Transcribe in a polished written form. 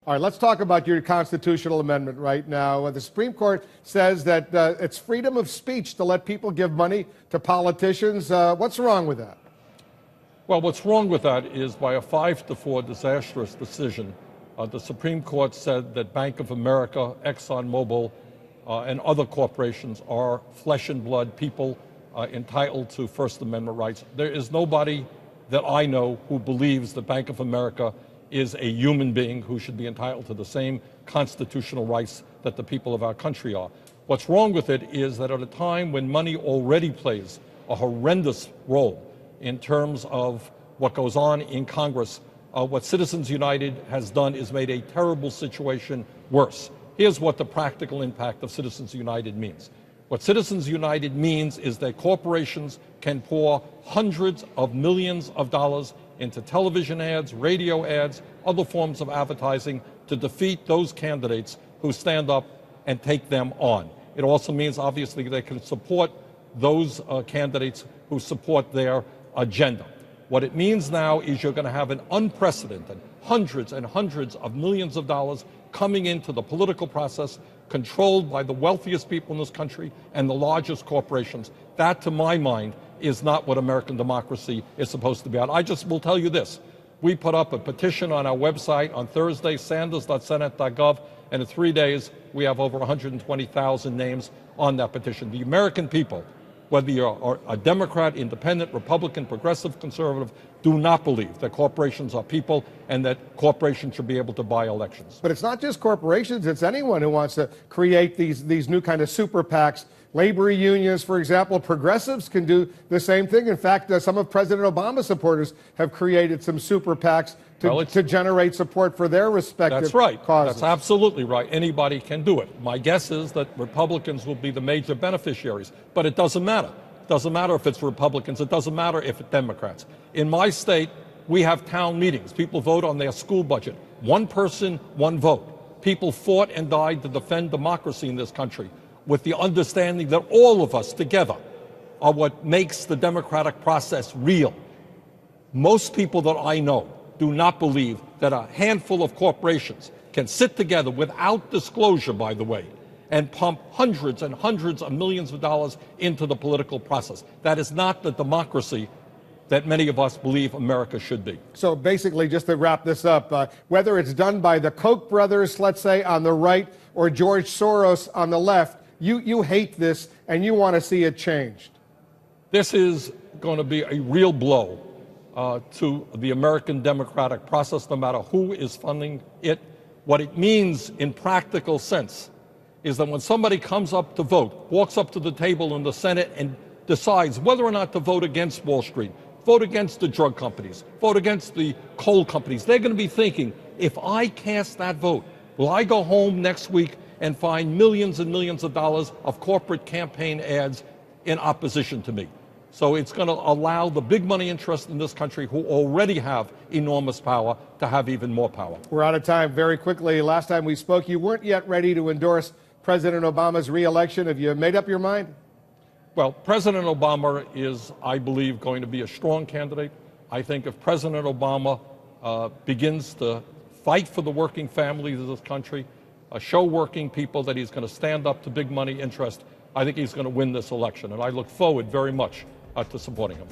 All right, let's talk about your constitutional amendment right now. The Supreme Court says that it's freedom of speech to let people give money to politicians. What's wrong with that? Well, what's wrong with that is by a 5-4 disastrous decision, the Supreme Court said that Bank of America, ExxonMobil, and other corporations are flesh and blood people entitled to First Amendment rights. There is nobody that I know who believes that Bank of America is a human being who should be entitled to the same constitutional rights that the people of our country are. What's wrong with it is that at a time when money already plays a horrendous role in terms of what goes on in Congress, what Citizens United has done is made a terrible situation worse. Here's what the practical impact of Citizens United means. What Citizens United means is that corporations can pour hundreds of millions of dollars into television ads, radio ads, other forms of advertising to defeat those candidates who stand up and take them on. It also means, obviously, they can support those candidates who support their agenda. What it means now is you're going to have an unprecedented hundreds and hundreds of millions of dollars coming into the political process, controlled by the wealthiest people in this country and the largest corporations. That, to my mind, is not what American democracy is supposed to be about. I just will tell you this. We put up a petition on our website on Thursday, sanders.senate.gov, and in 3 days, we have over 120,000 names on that petition. The American people, whether you're a Democrat, Independent, Republican, Progressive, Conservative, do not believe that corporations are people and that corporations should be able to buy elections. But it's not just corporations, it's anyone who wants to create these new kind of super PACs. Labor unions, for example, progressives can do the same thing. In fact, some of President Obama's supporters have created some super PACs to generate support for their respective That's right. causes. That's absolutely right. Anybody can do it. My guess is that Republicans will be the major beneficiaries, but it doesn't matter. It doesn't matter if it's Republicans. It doesn't matter if it's Democrats. In my state, we have town meetings. People vote on their school budget. One person, one vote. People fought and died to defend democracy in this country, with the understanding that all of us together are what makes the democratic process real. Most people that I know do not believe that a handful of corporations can sit together without disclosure, by the way, and pump hundreds and hundreds of millions of dollars into the political process. That is not the democracy that many of us believe America should be. So basically, just to wrap this up, whether it's done by the Koch brothers, let's say, on the right, or George Soros on the left, you hate this and you want to see it changed. This is going to be a real blow to the American democratic process, no matter who is funding it. What it means in practical sense is that when somebody comes up to vote, walks up to the table in the Senate and decides whether or not to vote against Wall Street, vote against the drug companies, vote against the coal companies, they're going to be thinking, if I cast that vote, will I go home next week and find millions and millions of dollars of corporate campaign ads in opposition to me? So it's going to allow the big money interests in this country, who already have enormous power, to have even more power. We're out of time. Very quickly, last time we spoke, you weren't yet ready to endorse President Obama's re-election. Have you made up your mind? Well, President Obama is, I believe, going to be a strong candidate. I think if President Obama begins to fight for the working families of this country, show working people that he's going to stand up to big money interest, I think he's going to win this election. And I look forward very much to supporting him.